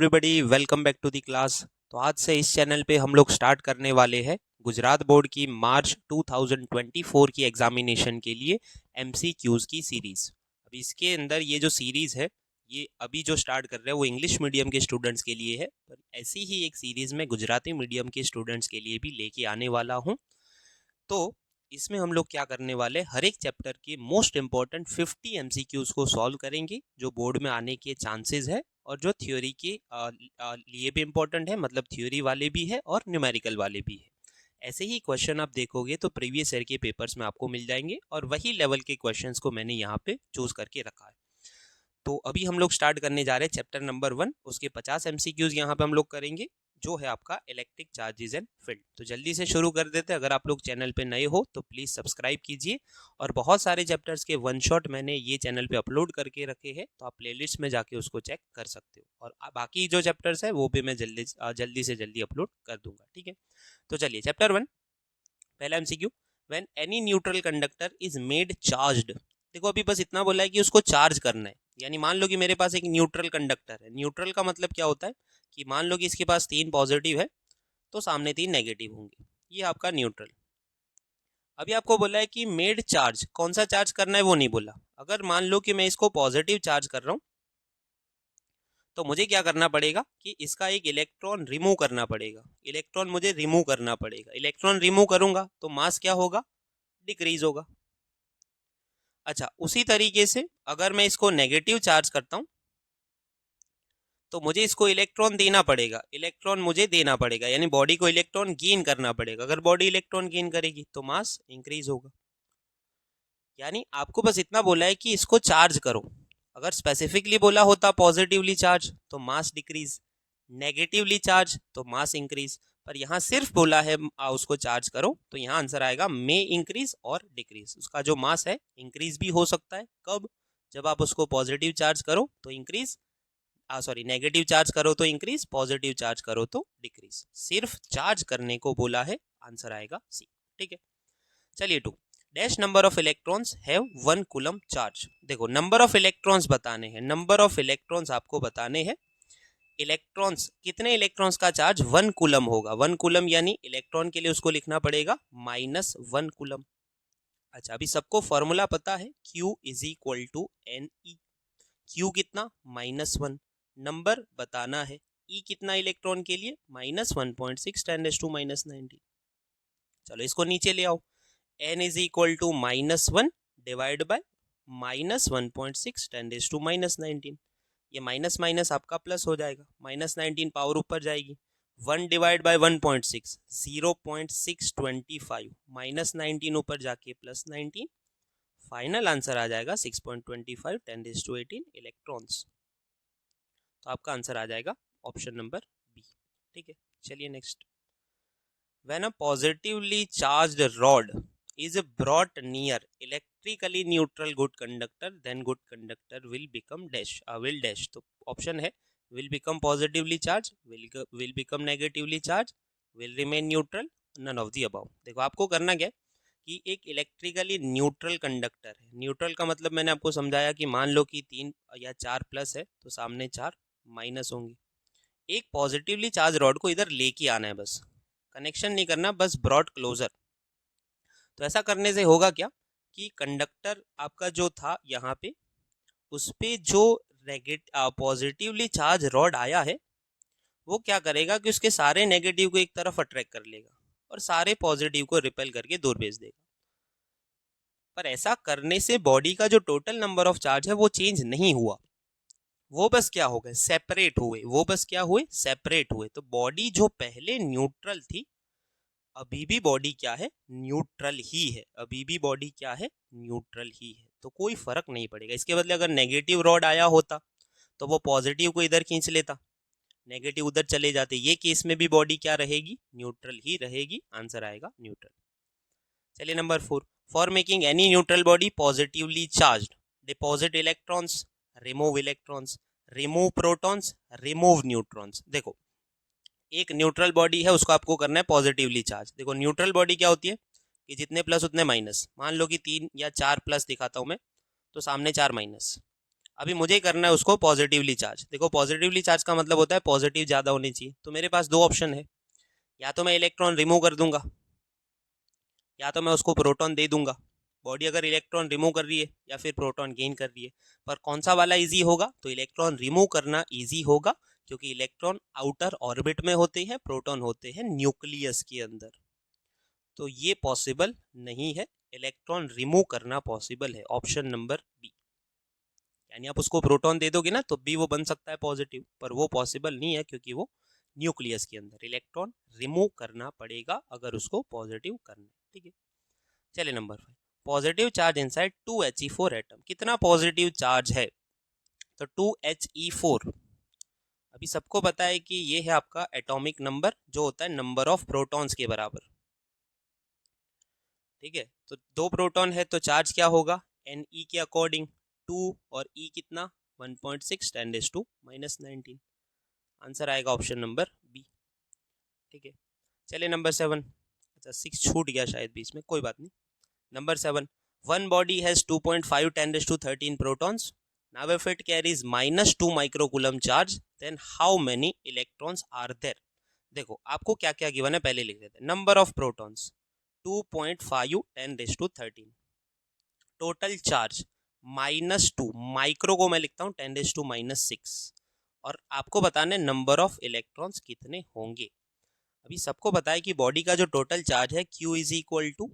Everybody, welcome back to the class. तो आज से इस चैनल पे हम लोग स्टार्ट करने वाले हैं गुजरात बोर्ड की मार्च 2024 की एग्जामिनेशन के लिए एमसीक्यूज की सीरीज़। अब इसके अंदर ये जो सीरीज़ है ये अभी जो स्टार्ट कर रहे हैं वो इंग्लिश मीडियम के स्टूडेंट्स के लिए है, पर ऐसी ही एक सीरीज़ में गुजराती मीडियम के स्टूडेंट्स के लिए भी लेके आने वाला हूँ। तो इसमें हम लोग क्या करने वाले, हर एक चैप्टर के मोस्ट इंपॉर्टेंट 50 एमसीक्यूज को सॉल्व करेंगे जो बोर्ड में आने के चांसेस है और जो थ्योरी के लिए भी इम्पोर्टेंट है, मतलब थ्योरी वाले भी है और न्यूमेरिकल वाले भी है। ऐसे ही क्वेश्चन आप देखोगे तो प्रीवियस ईयर के पेपर्स में आपको मिल जाएंगे और वही लेवल के क्वेश्चंस को मैंने यहाँ पे चूज करके रखा है। तो अभी हम लोग स्टार्ट करने जा रहे हैं चैप्टर नंबर 1, उसके 50 एमसीक्यूज यहाँ पे हम लोग करेंगे जो है आपका इलेक्ट्रिक चार्जेस एंड फील्ड। तो जल्दी से शुरू कर देते हैं। अगर आप लोग चैनल पे नए हो तो प्लीज़ सब्सक्राइब कीजिए, और बहुत सारे चैप्टर्स के वन शॉट मैंने ये चैनल पे अपलोड करके रखे हैं, तो आप प्लेलिस्ट में जाके उसको चेक कर सकते हो, और बाकी जो चैप्टर्स है वो भी मैं जल्दी से जल्दी अपलोड कर दूंगा, ठीक है। तो चलिए चैप्टर 1, पहला MCQ, when any neutral conductor is made charged. देखो अभी बस इतना बोला है कि उसको चार्ज करना है, यानी मान लो कि मेरे पास एक न्यूट्रल कंडक्टर है। न्यूट्रल का मतलब क्या होता है कि मान लो कि इसके पास 3 पॉजिटिव है तो सामने 3 नेगेटिव होंगे, ये आपका न्यूट्रल। अभी आपको बोला है कि मेड चार्ज, कौन सा चार्ज करना है वो नहीं बोला। अगर मान लो कि मैं इसको पॉजिटिव चार्ज कर रहा हूँ तो मुझे क्या करना पड़ेगा कि इसका एक इलेक्ट्रॉन रिमूव करना पड़ेगा। इलेक्ट्रॉन मुझे रिमूव करना पड़ेगा। इलेक्ट्रॉन रिमूव करूंगा तो मास क्या होगा, डिक्रीज होगा। अच्छा, उसी तरीके से अगर मैं इसको नेगेटिव चार्ज करता हूं तो मुझे इसको इलेक्ट्रॉन देना पड़ेगा। इलेक्ट्रॉन मुझे देना पड़ेगा, यानी बॉडी को इलेक्ट्रॉन गेन करना पड़ेगा। अगर बॉडी इलेक्ट्रॉन गेन करेगी तो मास इंक्रीज होगा। यानी आपको बस इतना बोला है कि इसको चार्ज करो। अगर स्पेसिफिकली बोला होता पॉजिटिवली चार्ज तो मास डिक्रीज, नेगेटिवली चार्ज तो मास इंक्रीज, पर यहाँ सिर्फ बोला है उसको चार्ज करो, तो यहाँ आंसर आएगा मे इंक्रीज और डिक्रीज। उसका जो मास है इंक्रीज भी हो सकता है। कब? जब आप उसको पॉजिटिव चार्ज करो तो इंक्रीज, नेगेटिव चार्ज करो तो इंक्रीज, पॉजिटिव चार्ज करो तो डिक्रीज। सिर्फ चार्ज करने को बोला है, आंसर आएगा सी, ठीक है। चलिए 2, dash number of electrons have 1 coulomb charge. देखो नंबर ऑफ इलेक्ट्रॉन्स बताने हैं, नंबर ऑफ इलेक्ट्रॉन्स आपको बताने हैं। इलेक्ट्रॉन्स, कितने इलेक्ट्रॉन्स का चार्ज 1 कूलम होगा। 1 कूलम यानी इलेक्ट्रॉन के लिए उसको लिखना पड़ेगा -1 कूलम। अच्छा, अभी सबको फॉर्मूला पता है, Q is equal to NE। Q कितना, -1। नंबर बताना है, E कितना इलेक्ट्रॉन के लिए, -1.6 10⁻⁻⁹। चलो इसको नीचे ले आओ। N is equal to -1 divide by -1.6 10⁻⁻⁹। ये माइनस माइनस आपका प्लस हो जाएगा, -19 पावर ऊपर जाएगी। 1 डिवाइड बाय 1.6 0.625, -19 ऊपर जाके +19, फाइनल आंसर आ जाएगा 6.25 10⁻18 इलेक्ट्रॉन्स। तो आपका आंसर आ जाएगा ऑप्शन नंबर बी, ठीक है। चलिए next, when a positively charged rod is brought near electrically neutral good conductor, then good conductor will become dash, will dash। तो ऑप्शन है will become positively charged, will become negatively charged, will remain neutral, none of the above। देखो आपको करना क्या है कि एक electrically neutral conductor है। न्यूट्रल का मतलब मैंने आपको समझाया कि मान लो कि 3 या 4 प्लस है तो सामने 4 माइनस होंगे। एक पॉजिटिवली चार्ज रॉड को इधर लेके आना है, बस कनेक्शन नहीं करना, बस ब्रॉड क्लोजर। तो ऐसा करने से होगा क्या कि कंडक्टर आपका जो था यहाँ पे, उस पे जो पॉजिटिवली चार्ज रॉड आया है वो क्या करेगा कि उसके सारे नेगेटिव को एक तरफ अट्रैक्ट कर लेगा और सारे पॉजिटिव को रिपेल करके दूर भेज देगा। पर ऐसा करने से बॉडी का जो टोटल नंबर ऑफ चार्ज है वो चेंज नहीं हुआ, वो बस क्या हो गए, सेपरेट हुए। वो बस क्या हुए, सेपरेट हुए। तो बॉडी जो पहले न्यूट्रल थी अभी भी बॉडी क्या है, न्यूट्रल ही है। अभी भी बॉडी क्या है, न्यूट्रल ही है। तो कोई फर्क नहीं पड़ेगा। इसके बदले अगर नेगेटिव रॉड आया होता तो वो पॉजिटिव को इधर खींच लेता, नेगेटिव उधर चले जाते। ये केस में भी बॉडी क्या रहेगी, न्यूट्रल ही रहेगी। आंसर आएगा न्यूट्रल। चलिए number 4, for making any neutral body positively charged, deposit electrons, remove electrons, remove protons, remove neutrons. देखो एक न्यूट्रल बॉडी है, उसको आपको करना है पॉजिटिवली चार्ज। देखो न्यूट्रल बॉडी क्या होती है कि जितने प्लस उतने माइनस। मान लो कि 3 या 4 प्लस दिखाता हूं मैं तो सामने 4 माइनस। अभी मुझे करना है उसको पॉजिटिवली चार्ज। देखो पॉजिटिवली चार्ज का मतलब होता है पॉजिटिव ज़्यादा होनी चाहिए। तो मेरे पास दो ऑप्शन है, या तो मैं इलेक्ट्रॉन रिमूव कर दूंगा या तो मैं उसको प्रोटॉन दे दूंगा। बॉडी अगर इलेक्ट्रॉन रिमूव कर रही है या फिर प्रोटॉन गेन कर रही है, पर कौन सा वाला इजी होगा? तो इलेक्ट्रॉन रिमूव करना इजी होगा, क्योंकि इलेक्ट्रॉन आउटर ऑर्बिट में होते हैं, प्रोटॉन होते हैं न्यूक्लियस के अंदर। तो ये पॉसिबल नहीं है, इलेक्ट्रॉन रिमूव करना पॉसिबल है, ऑप्शन नंबर बी। यानी आप उसको प्रोटॉन दे दोगे ना तो भी वो बन सकता है पॉजिटिव, पर वो पॉसिबल नहीं है क्योंकि वो न्यूक्लियस के अंदर, इलेक्ट्रॉन रिमूव करना पड़ेगा अगर उसको पॉजिटिव करना है। ठीक है, चलिए number 5, positive charge inside 2He4 atom. कितना पॉजिटिव चार्ज है? तो 2He4, अभी सबको पता है कि ये है आपका एटॉमिक नंबर, जो होता है नंबर ऑफ प्रोटॉन्स के बराबर। ठीक है, तो दो प्रोटॉन है तो चार्ज क्या होगा? Ne के अकॉर्डिंग 2 और E कितना? 1.6 10⁻⁻19। आंसर आएगा ऑप्शन नंबर बी। ठीक है, चलिए नंबर 7। अच्छा 6 छूट गया शायद बीच में, कोई बात नहीं। Number 7, one body has 2.5 10⁻13 protons. Now if it carries -2 microcoulomb charge, then how many electrons are there? देखो आपको क्या क्या गिवन है पहले लिख देते हैं। Number of protons 2.5 10⁻13, total charge -2, micro को मैं लिखता हूँ 10⁻⁻6, और आपको बताना है नंबर ऑफ इलेक्ट्रॉन्स कितने होंगे। अभी सबको पता है कि बॉडी का जो टोटल चार्ज है Q is equal to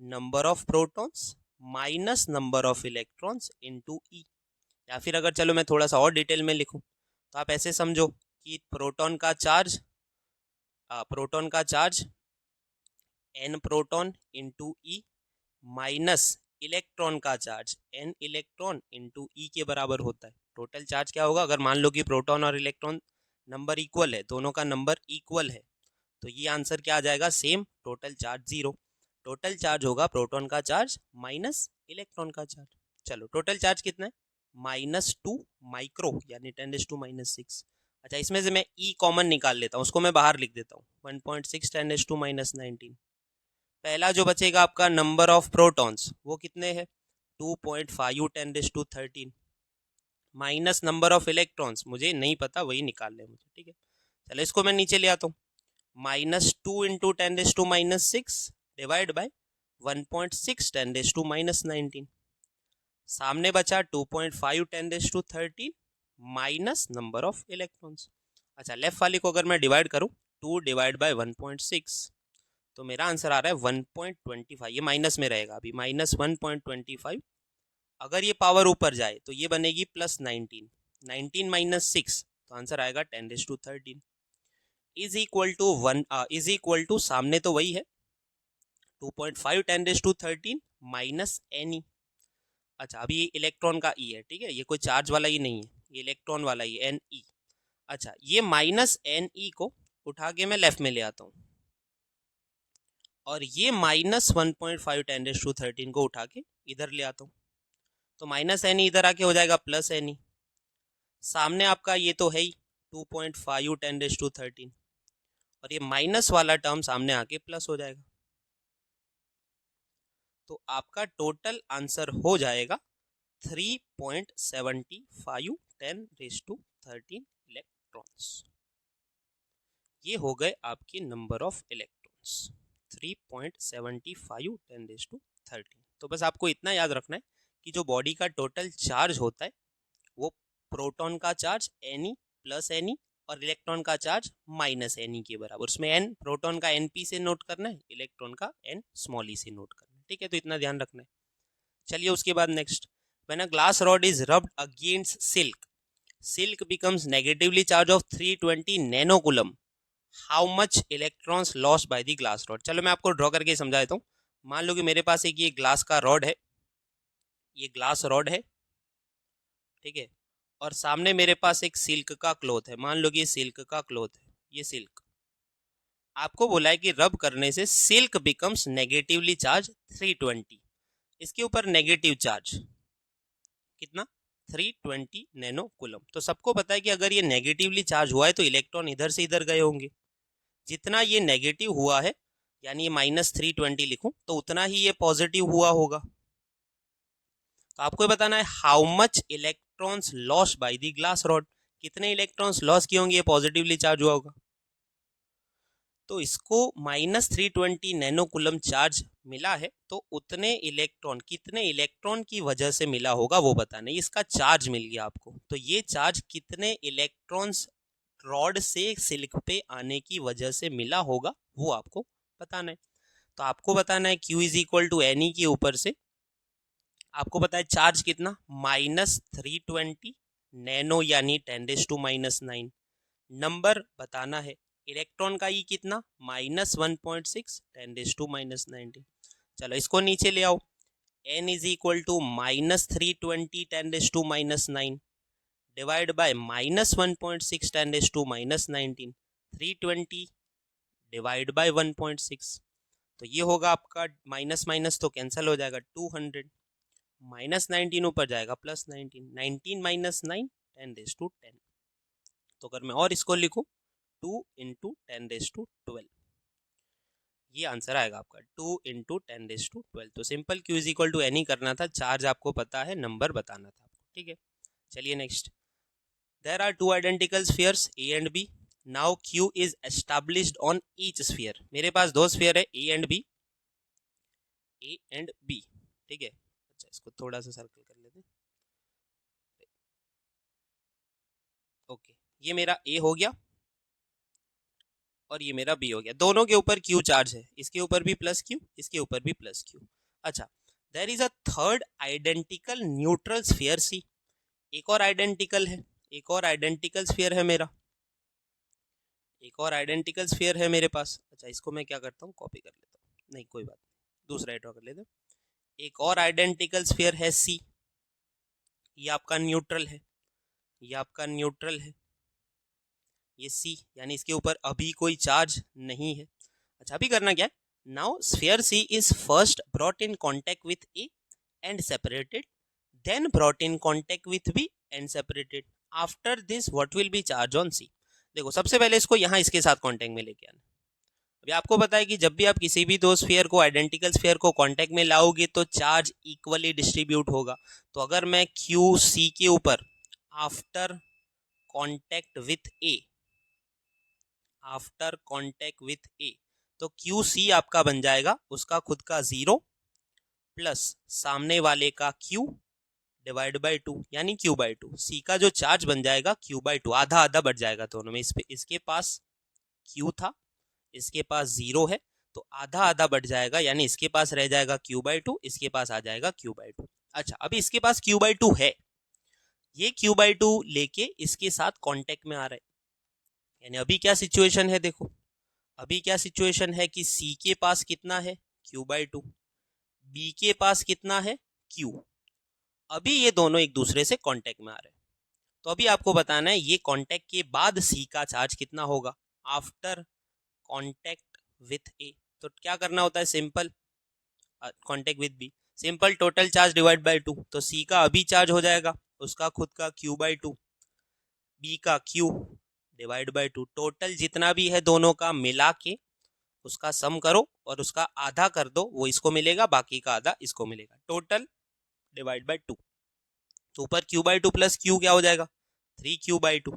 number of protons minus number of electrons into E। या फिर अगर चलो मैं थोड़ा सा और डिटेल में लिखूं तो आप ऐसे समझो कि प्रोटॉन का charge n proton into E minus electron का charge n electron into E के बराबर होता है। टोटल चार्ज क्या होगा? अगर मान लो कि प्रोटॉन और इलेक्ट्रॉन नंबर इक्वल है, दोनों का नंबर इक्वल है, तो ये आंसर क्या आ जाएगा? Same, total charge 0। Total charge होगा प्रोटॉन का चार्ज माइनस इलेक्ट्रॉन का चार्ज। चलो टोटल चार्ज कितना है? -2 माइक्रो, यानी 10⁻⁻6। अच्छा इसमें से मैं E कॉमन निकाल लेता हूँ, उसको मैं बाहर लिख देता हूँ, 1.6 10⁻⁻19। पहला जो बचेगा आपका नंबर ऑफ प्रोटॉन्स, वो कितने हैं? 2.5 10⁻13 माइनस नंबर ऑफ इलेक्ट्रॉन्स, मुझे नहीं पता, वही निकाल ले मुझे। ठीक है, चलो इसको मैं नीचे ले आता हूँ। -2 इंटू 10⁻⁻6 डिवाइड बाई 1.6 10⁻⁻19। सामने बचा 2.5 10⁻13 माइनस नंबर ऑफ इलेक्ट्रॉन्स। अच्छा लेफ्ट वाली को अगर मैं डिवाइड करूं 2 डिवाइड बाई 1.6, तो मेरा आंसर आ रहा है 1.25। ये माइनस में रहेगा अभी, -1.25। अगर ये पावर ऊपर जाए तो ये बनेगी +19, 19 माइनस 6, तो आंसर आएगा 10⁻13 is equal to 1 is equal to, सामने तो वही है 2.5 10⁻13 माइनस Ne। अच्छा अभी ये इलेक्ट्रॉन का E है, ठीक है, ये कोई चार्ज वाला ही नहीं है, ये इलेक्ट्रॉन वाला ही Ne। अच्छा ये -Ne को उठा के मैं लेफ्ट में ले आता हूँ, और ये -1.5 10⁻13 को उठा के इधर ले आता हूँ, तो -Ne इधर आके हो जाएगा +Ne। सामने आपका ये तो है ही 2.5 10⁻13, और ये माइनस वाला टर्म सामने आके प्लस हो जाएगा। तो आपका टोटल आंसर हो जाएगा 3.75 10⁻13 इलेक्ट्रॉन्स। ये हो गए आपके नंबर ऑफ इलेक्ट्रॉन्स, 3.75 10⁻13। तो बस आपको इतना याद रखना है कि जो बॉडी का टोटल चार्ज होता है वो प्रोटॉन का चार्ज Ne प्लस Ne और इलेक्ट्रॉन का चार्ज -Ne के बराबर। उसमें n प्रोटॉन का Np से नोट करना है, इलेक्ट्रॉन का n स्मॉल e से नोट करना है। ठीक है, तो इतना ध्यान रखना है। चलिए उसके बाद next, when a glass rod is rubbed against silk becomes negatively charge of 320 nanocoulomb, how much electrons lost by the glass rod. चलो मैं आपको ड्रॉ करके समझा देता हूँ। मान लो कि मेरे पास एक ये ग्लास का रॉड है, ये ग्लास रॉड है, ठीक है, और सामने मेरे पास एक सिल्क का क्लॉथ है। मान लो कि ये सिल्क का क्लॉथ है, ये सिल्क। आपको बोला है कि रब करने से सिल्क बिकम्स नेगेटिवली चार्ज 320, इसके ऊपर नेगेटिव चार्ज कितना? 320 नैनो कूलम। तो सबको पता है कि अगर ये नेगेटिवली चार्ज हुआ है तो इलेक्ट्रॉन इधर से इधर गए होंगे। जितना ये नेगेटिव हुआ है, यानी ये -320 लिखूं, तो उतना ही ये पॉजिटिव हुआ होगा। तो आपको बताना है how much electrons lost by the glass rod, कितने इलेक्ट्रॉन्स लॉस किए होंगे, ये पॉजिटिवली चार्ज हुआ होगा, तो इसको -320 नैनो कूलम चार्ज मिला है, तो उतने इलेक्ट्रॉन, कितने इलेक्ट्रॉन की वजह से मिला होगा वो बताना है। इसका चार्ज मिल गया आपको, तो ये चार्ज कितने इलेक्ट्रॉन्स रॉड से सिल्क पे आने की वजह से मिला होगा वो आपको बताना है। तो आपको बताना है Q is equal to NE के ऊपर से आपको पता है चार्ज कितना, -320 नैनो यानी 10⁻⁹। नंबर बताना है इलेक्ट्रॉन का ई कितना, -1.6 10⁻⁹। चलो इसको नीचे ले आओ, n is equal to -320 10⁻⁹ divide by -1.6 10⁻⁹, 320 divide by 1.6, तो ये होगा आपका माइनस माइनस तो कैंसिल हो जाएगा 200, -19 ऊपर जाएगा +19, 19 - 9 10⁻10। तो अगर मैं और इसको लिखूं 2 × 10⁻12, ये आंसर आएगा आपका 2 × 10⁻12। तो simple Q is equal to NE करना था, चार्ज आपको पता है, नंबर बताना था आपको, ठीक है। चलिए next, there are 2 identical spheres A and B, now Q is established on each sphere. मेरे पास 2 स्फीयर है A एंड B, ठीक है। अच्छा इसको थोड़ा सा सर्कल कर लेते हैं, ओके, ये मेरा A हो गया और ये मेरा B हो गया, दोनों के ऊपर Q चार्ज है, इसके ऊपर भी +Q, इसके ऊपर भी +Q। अच्छा, there is a third identical neutral sphere C, एक और आइडेंटिकल है, एक और आइडेंटिकल स्फीयर है मेरा, एक और आइडेंटिकल स्फीयर है मेरे पास। अच्छा इसको मैं क्या करता हूँ, कॉपी कर लेता हूँ, नहीं कोई बात नहीं, दूसरा ड्रॉ कर लेते हैं। एक और आइडेंटिकल स्फीयर है C, ये आपका न्यूट्रल है, ये आपका न्यूट्रल है, ये C, यानी इसके ऊपर अभी कोई चार्ज नहीं है। अच्छा अभी करना क्या है, now sphere C is first brought in contact with A and separated, then brought in contact with B and separated, after this what will be charge on C। देखो सबसे पहले इसको यहाँ इसके साथ कॉन्टेक्ट में लेके आना। अभी आपको पता है कि जब भी आप किसी भी दो स्फीयर को, आइडेंटिकल स्फीयर को कांटेक्ट में लाओगे तो चार्ज इक्वली डिस्ट्रीब्यूट होगा। तो अगर मैं QC के ऊपर after contact with A, after contact with A, तो QC आपका बन जाएगा उसका खुद का 0 प्लस सामने वाले का Q डिवाइड बाई 2 यानी Q/2। C का जो चार्ज बन जाएगा Q/2, आधा आधा बढ़ जाएगा दोनों में, इसके पास Q था, इसके पास 0 है, तो आधा आधा बढ़ जाएगा, यानी इसके पास रह जाएगा Q/2, इसके पास आ जाएगा Q/2। अच्छा अभी इसके पास Q/2 है, ये Q/2 लेके इसके साथ कांटेक्ट में आ रहा है, यानी अभी क्या सिचुएशन है, देखो अभी क्या सिचुएशन है कि C के पास कितना है Q/2, B के पास कितना है Q, अभी ये दोनों एक दूसरे से कांटेक्ट में आ रहे हैं। तो अभी आपको बताना है ये कांटेक्ट के बाद C का चार्ज कितना होगा आफ्टर कांटेक्ट विथ A। तो क्या करना होता है, simple contact with B, simple total charge divide by 2, तो C का अभी चार्ज हो जाएगा उसका खुद का Q/2, B का Q डिवाइड बाय 2, टोटल जितना भी है दोनों का मिला के उसका सम करो और उसका आधा कर दो, वो इसको मिलेगा, बाकी का आधा इसको मिलेगा, टोटल डिवाइड बाय 2। तो ऊपर Q/2 प्लस Q क्या हो जाएगा 3Q/2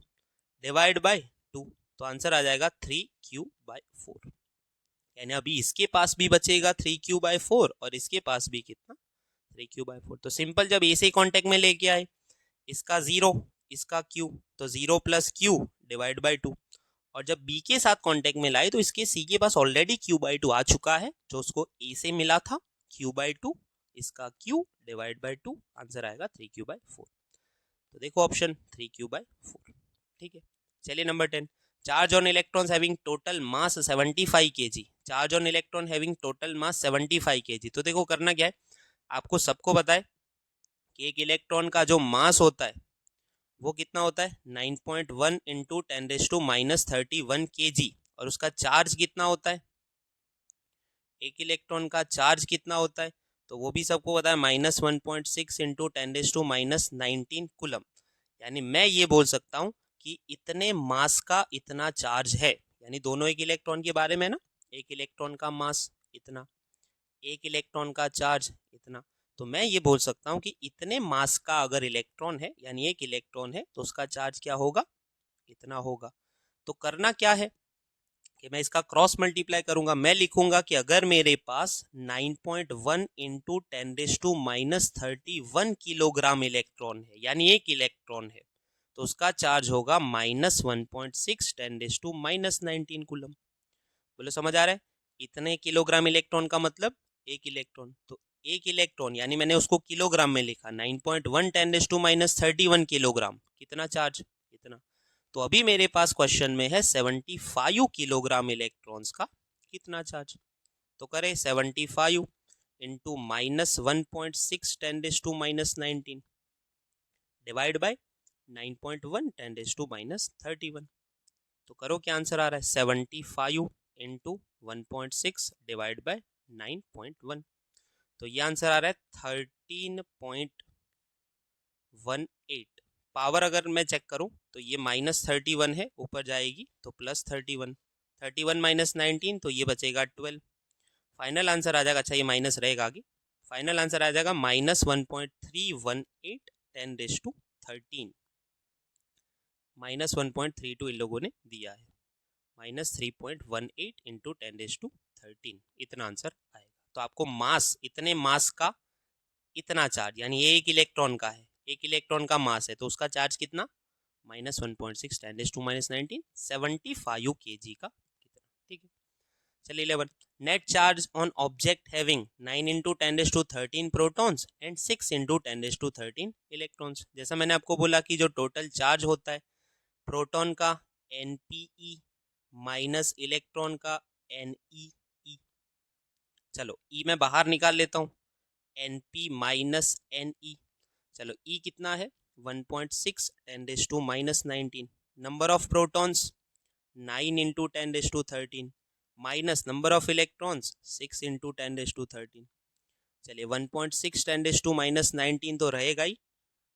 डिवाइड बाय 2, तो आंसर आ जाएगा 3Q/4, यानी अभी इसके पास भी बचेगा 3Q/4 और इसके पास भी कितना 3Q/4। तो सिंपल जब ए से कांटेक्ट में लेके आए, इसका 0 इसका Q, तो 0 प्लस Q डिवाइड बाय 2, और जब B के साथ कांटेक्ट में लाए तो इसके C के पास ऑलरेडी Q/2 आ चुका है जो उसको A से मिला था, Q/2 इसका Q डिवाइड बाय 2, आंसर आएगा 3Q/4। तो देखो ऑप्शन 3Q/4, ठीक है। चलिए number 10, charge on electrons having total mass 75 kg, charge on electron having total mass 75 kg। तो देखो करना क्या है, आपको सबको पता है कि एक इलेक्ट्रॉन का जो मास होता है वो कितना होता है 9.1 × 10⁻31 kg, और उसका चार्ज कितना होता है, एक इलेक्ट्रॉन का चार्ज कितना होता है, तो वो भी सबको पता है -1.6 × 10⁻19 कूलम। यानी मैं ये बोल सकता हूँ कि इतने मास का इतना चार्ज है, यानी दोनों एक इलेक्ट्रॉन के बारे में ना, एक इलेक्ट्रॉन का मास इतना, एक इलेक्ट्रॉन का चार्ज इतना, तो मैं ये बोल सकता हूँ कि इतने मास का अगर इलेक्ट्रॉन है, यानी एक इलेक्ट्रॉन है, तो उसका चार्ज क्या होगा, इतना होगा। तो करना क्या है कि मैं इसका क्रॉस मल्टीप्लाई करूंगा। मैं लिखूंगा कि अगर मेरे पास 9.1 इंटू 10⁻³ किलोग्राम इलेक्ट्रॉन है, यानी एक इलेक्ट्रॉन है, तो उसका चार्ज होगा -1.6 10⁻19 कूलम। बोलो समझ आ रहा है? इतने किलोग्राम इलेक्ट्रॉन का मतलब एक इलेक्ट्रॉन, तो एक इलेक्ट्रॉन यानी मैंने उसको किलोग्राम में लिखा, 9.1 10⁻31 किलोग्राम, कितना चार्ज, इतना। तो अभी मेरे पास क्वेश्चन में है 75 किलोग्राम इलेक्ट्रॉन्स का कितना चार्ज। तो करें 75 इंटू -1.6 10⁻19 डिवाइड बाय 9.1 10⁻31। तो करो क्या आंसर आ रहा है, 75 इंटू 1.6 डिवाइड बाय 9.1। तो ये आंसर आ रहा है 13.18। पावर अगर मैं चेक करूं तो ये -31 है, ऊपर जाएगी तो +31, 31 - 19 तो ये बचेगा 12। फाइनल आंसर आ जाएगा, अच्छा ये माइनस रहेगा आगे, फाइनल आंसर आ जाएगा -1.318 10⁻13। -1.32 इन लोगों ने दिया है, -3.18 इंटू 10⁻13, इतना आंसर आएगा। तो आपको मास, इतने मास का इतना चार्ज, यानी ये एक इलेक्ट्रॉन का है, एक इलेक्ट्रॉन का मास है, तो उसका चार्ज कितना, -1.6 10⁻19 75 kg का कितना, ठीक है। चलिए 11, net charge on object having 9 into 10⁻13 protons and 6 into 10⁻13 electrons. जैसा मैंने आपको बोला कि जो टोटल चार्ज होता है प्रोटॉन का NPE माइनस इलेक्ट्रॉन का NEE, चलो E मैं बाहर निकाल लेता हूँ, NP माइनस NE, चलो E कितना है 1.6 10⁻19, number of protons 9 into 10⁻13 minus number of electrons 6 into 10⁻13। चलिए 1.6 10⁻19 तो रहेगा ही,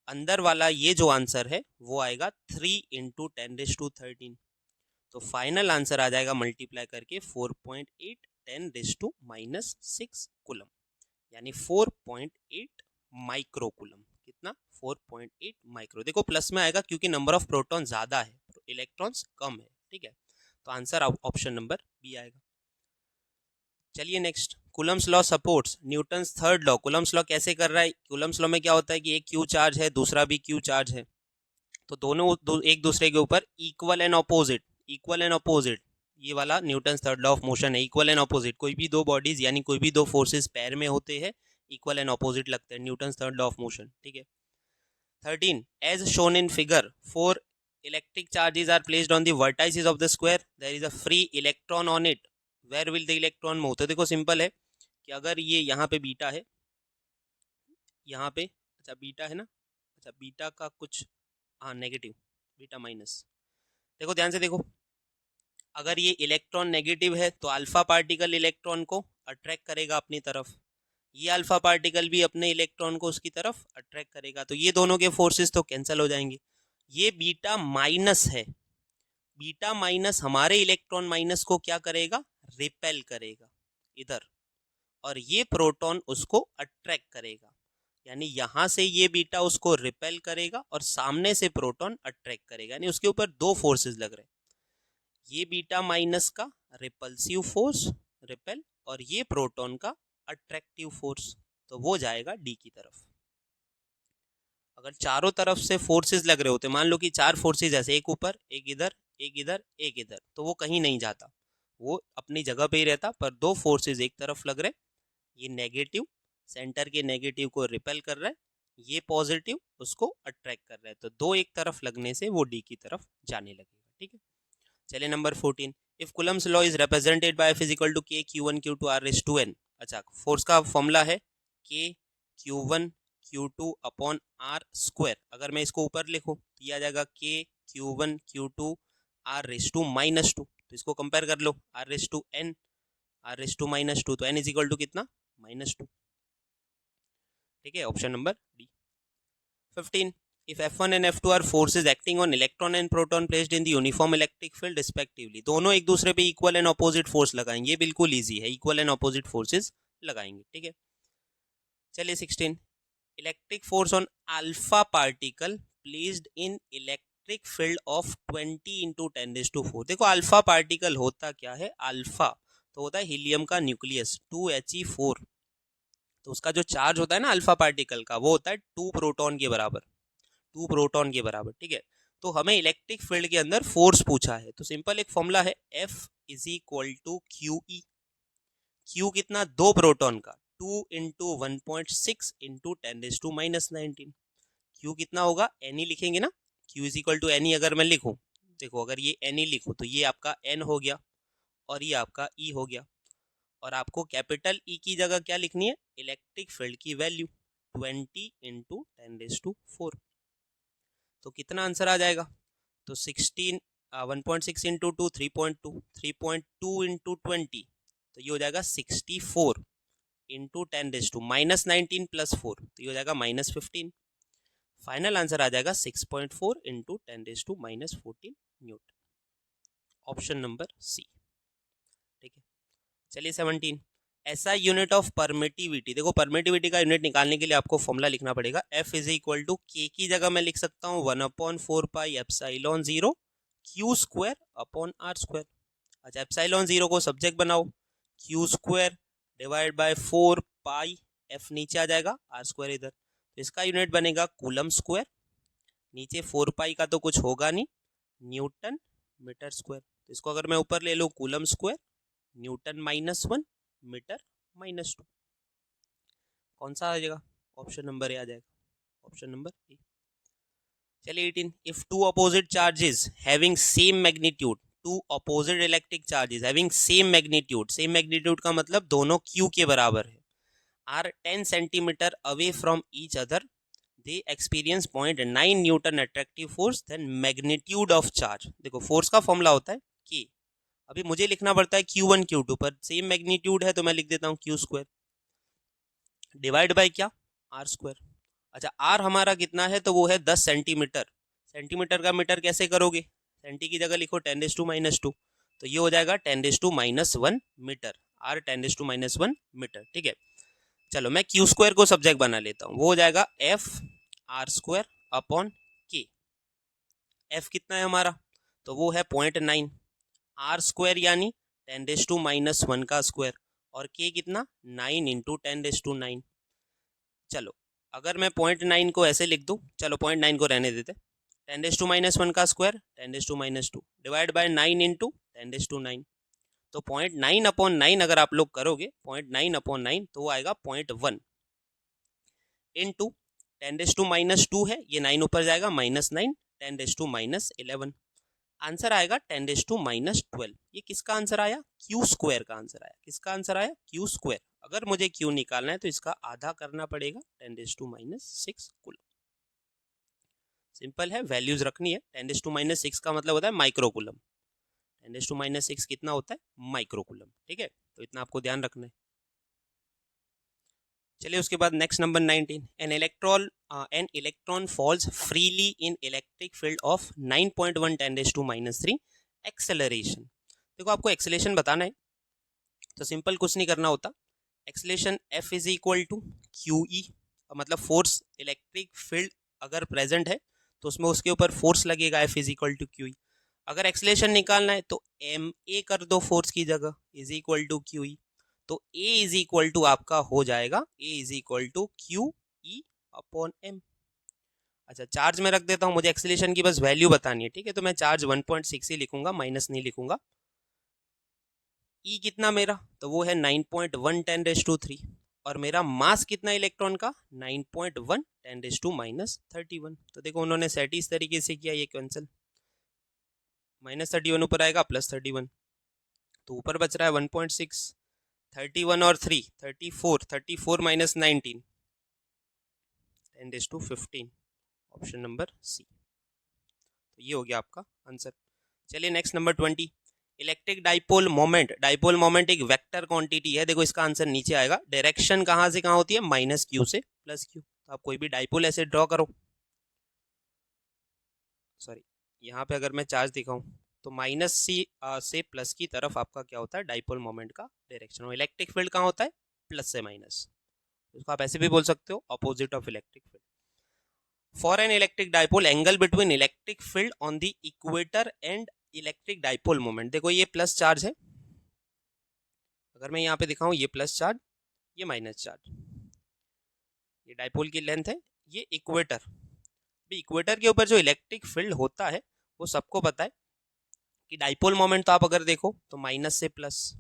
अंदर वाला ये जो आंसर है वो आएगा 3 इंटू 10⁻13। तो फाइनल आंसर आ जाएगा मल्टीप्लाई करके 4.8 10⁻6 कूलम, यानी 4.8 माइक्रो कूलम। कितना, 4.8 माइक्रो। देखो प्लस में आएगा क्योंकि नंबर ऑफ प्रोटॉन ज़्यादा है, इलेक्ट्रॉन्स कम है, ठीक है। तो आंसर ऑप्शन नंबर बी आएगा। चलिए next, Coulomb's law supports Newton's third law. Coulomb's law कैसे कर रहा है, कूलम्स लॉ में क्या होता है कि एक क्यू चार्ज है, दूसरा भी क्यू चार्ज है, तो दोनों एक दूसरे के ऊपर equal and opposite, equal and opposite, ये वाला Newton's third law of motion है, इक्वल एंड अपोजिट। कोई भी दो बॉडीज यानी कोई भी दो फोर्सेस पैर में होते हैं, इक्वल एंड अपोजिट लगते हैं, Newton's third law of motion, ठीक है। 13, as shown in figure 4 electric charges are placed on the vertices of the square, there is a free electron on it, where will the electron move. तो देखो simple है कि अगर ये यहाँ पे बीटा है, यहाँ पे, अच्छा बीटा है ना, अच्छा बीटा का कुछ, हाँ नेगेटिव, बीटा माइनस। देखो ध्यान से देखो, अगर ये इलेक्ट्रॉन नेगेटिव है तो अल्फा पार्टिकल इलेक्ट्रॉन को अट्रैक्ट करेगा अपनी तरफ, ये अल्फा पार्टिकल भी अपने इलेक्ट्रॉन को उसकी तरफ अट्रैक्ट करेगा, तो ये दोनों के फोर्सेस तो कैंसिल हो जाएंगे। ये बीटा माइनस है, बीटा माइनस हमारे इलेक्ट्रॉन माइनस को क्या करेगा, रिपेल करेगा इधर, और ये प्रोटॉन उसको अट्रैक्ट करेगा, यानी यहाँ से ये बीटा उसको रिपेल करेगा और सामने से प्रोटॉन अट्रैक्ट करेगा, यानी उसके ऊपर दो फोर्सेस लग रहे हैं, ये बीटा माइनस का रिपल्सिव फोर्स रिपेल, और ये प्रोटॉन का अट्रैक्टिव फोर्स, तो वो जाएगा डी की तरफ। अगर चारों तरफ से फोर्सेस लग रहे होते, मान लो कि चार फोर्सेस ऐसे, एक ऊपर एक इधर एक इधर एक इधर, तो वो कहीं नहीं जाता, वो अपनी जगह पे ही रहता, पर दो फोर्सेस एक तरफ लग रहे, ये नेगेटिव सेंटर के नेगेटिव को रिपेल कर रहा है, ये पॉजिटिव उसको अट्रैक्ट कर रहा है, तो दो एक तरफ लगने से वो डी की तरफ जाने लगेगा, ठीक है। चलिए number 14, if Coulomb's law is represented by F equal to K Q1 Q2 R⁻²n। अच्छा फोर्स का फॉर्मूला है K Q1 Q2 upon R²। अगर मैं इसको ऊपर लिखूं तो ये आ जाएगा K Q1 Q2 R⁻², तो इसको कंपेयर कर लो, R⁻n R⁻², तो n इज इक्वल टू कितना, -2, ठीक है, option number D. 15, if F1 and F2 are forces acting on electron and proton placed in the uniform electric field respectively, दोनों एक दूसरे पे इक्वल एंड अपोजिट फोर्स लगाएंगे, ये बिल्कुल इजी है, इक्वल एंड अपोजिट फोर्सेस लगाएंगे, ठीक है। चलिए 16, electric force on alpha particle placed in electric field of 20 into 10⁴। देखो अल्फा पार्टिकल होता क्या है, अल्फा तो होता है हीलियम का न्यूक्लियस 2He4, तो उसका जो चार्ज होता है ना अल्फा पार्टिकल का, वो होता है 2 प्रोटॉन के बराबर, 2 प्रोटॉन के बराबर, ठीक है। तो हमें इलेक्ट्रिक फील्ड के अंदर फोर्स पूछा है, तो सिंपल एक फॉर्मूला है F is equal to QE। Q कितना, 2 प्रोटॉन का, 2 इंटू 1.6 इंटू 10⁻19। Q कितना होगा, Ne लिखेंगे ना, Q is equal to Ne अगर मैं लिखूं, देखो अगर ये Ne लिखूं तो ये आपका N हो गया और ये आपका E हो गया, और आपको कैपिटल E की जगह क्या लिखनी है, इलेक्ट्रिक फील्ड की वैल्यू 20 इंटू 10⁴। तो कितना आंसर आ जाएगा, तो 16 1.6 इंटू 2 3.2, 3.2 इंटू 20, तो ये हो जाएगा 64 इंटू 10⁻19 प्लस 4, तो ये हो जाएगा -15। फाइनल आंसर आ जाएगा 6.4 into 10⁻14 newton, option number C, ठीक है। चलिए 17, ऐसा यूनिट ऑफ परमिटिविटी, देखो परमिटिविटी का यूनिट निकालने के लिए आपको फॉर्मूला लिखना पड़ेगा, F इज इक्वल टू के की जगह मैं लिख सकता हूँ 1/4πε0 Q² अपॉन R²। अच्छा ε0 को सब्जेक्ट बनाओ, Q² डिवाइड बाय 4π, F नीचे आ जाएगा, R² इधर, तो इसका यूनिट बनेगा कूलम स्क्वायर, नीचे 4π का तो कुछ होगा नहीं, न्यूटन मीटर स्क्वायर, तो इसको अगर मैं ऊपर ले लूँ कूलम स्क्वायर, न्यूटन -1 मीटर -2, कौन सा आ जाएगा, ऑप्शन नंबर ए आ जाएगा, ऑप्शन नंबर ए। चलिए 18, if two opposite charges having same magnitude, two opposite electric charges having same magnitude, same magnitude का मतलब दोनों Q के बराबर है, are 10 centimetre away from each other, they experience 0.9 newton attractive force, then magnitude of charge. देखो force का formula होता है K, अभी मुझे लिखना पड़ता है Q1 Q2, पर सेम मैग्नीट्यूड है तो मैं लिख देता हूँ Q² डिवाइड बाय क्या, R²। अच्छा R हमारा कितना है, तो वो है 10 सेंटीमीटर, सेंटीमीटर का मीटर कैसे करोगे, सेंटी की जगह लिखो 10⁻², तो ये हो जाएगा 10⁻1 मीटर, R 10⁻1 मीटर, ठीक है। चलो मैं Q² को सब्जेक्ट बना लेता हूँ, वो हो जाएगा F R² upon K। F कितना है हमारा, तो वो है 0.9, R² यानी 10⁻1 का स्क्वायर, और K कितना 9 इंटू 10⁻9। चलो अगर मैं 0.9 को ऐसे लिख दूं, चलो 0.9 को रहने देते, 10⁻1 का स्क्वायर 10⁻2 डिवाइड बाय 9 इंटू 10⁻9, तो 0.9 अपॉन 9 अगर आप लोग करोगे, 0.9 अपॉन 9 तो वो आएगा 0.1 इंटू 10⁻2 है, ये 9 ऊपर जाएगा -9, 10⁻11, आंसर आएगा 10⁻12। ये किसका आंसर आया, Q² का आंसर आया, किसका आंसर आया, Q²। अगर मुझे Q निकालना है तो इसका आधा करना पड़ेगा 10⁻6 कूलम, सिंपल है, वैल्यूज रखनी है। 10⁻6 का मतलब होता है माइक्रो कूलम, 10⁻6 कितना होता है, माइक्रो कूलम, ठीक है, तो इतना आपको ध्यान रखना है। चलिए उसके बाद next number 19, an electron falls freely in electric field of 9.1 10⁻³ acceleration. देखो आपको एक्सेलरेशन बताना है, तो सिंपल कुछ नहीं करना होता, acceleration F is equal to QE, मतलब फोर्स इलेक्ट्रिक फील्ड अगर प्रेजेंट है तो उसमें उसके ऊपर फोर्स लगेगा, F is equal to QE। अगर एक्सेलरेशन निकालना है तो MA कर दो फोर्स की जगह, इज इक्वल टू QE, तो A इज इक्वल टू आपका हो जाएगा A is equal to QE upon M। अच्छा चार्ज में रख देता हूँ, मुझे एक्सेलरेशन की बस वैल्यू बतानी है, ठीक है, तो मैं चार्ज 1.6 ही लिखूंगा, माइनस नहीं लिखूंगा। E कितना मेरा, तो वो है 9.1 10⁻3, और मेरा मास कितना इलेक्ट्रॉन का 9.1 10⁻31। तो देखो उन्होंने सेट इस तरीके से किया, ये कैंसिल, -31 ऊपर आएगा +31, तो ऊपर बच रहा है 1.6, 31 और 3 34, 34 माइनस 19 10⁻15, ऑप्शन नंबर सी, तो ये हो गया आपका आंसर। चलिए next number 20, electric dipole moment एक वेक्टर क्वांटिटी है, देखो इसका आंसर नीचे आएगा, डायरेक्शन कहाँ से कहाँ होती है, -q से +q, तो आप कोई भी डाइपोल ऐसे ड्रॉ करो, सॉरी यहाँ पे अगर मैं चार्ज दिखाऊं तो -c से प्लस की तरफ आपका क्या होता है, डाइपोल मोमेंट का डायरेक्शन, और इलेक्ट्रिक फील्ड कहाँ होता है, प्लस से माइनस, इसको आप ऐसे भी बोल सकते हो, opposite of electric field. For an electric dipole, angle between electric field on the equator and electric dipole moment. देखो ये प्लस चार्ज है, अगर मैं यहाँ पे दिखाऊं ये प्लस चार्ज, ये माइनस चार्ज, ये डाइपोल की लेंथ है, ये इक्वेटर. इक्वेटर के ऊपर जो इलेक्ट्रिक फील्ड होता है वो सबको पता है कि डाइपोल मोमेंट तो आप अगर देखो तो माइनस से प्लस.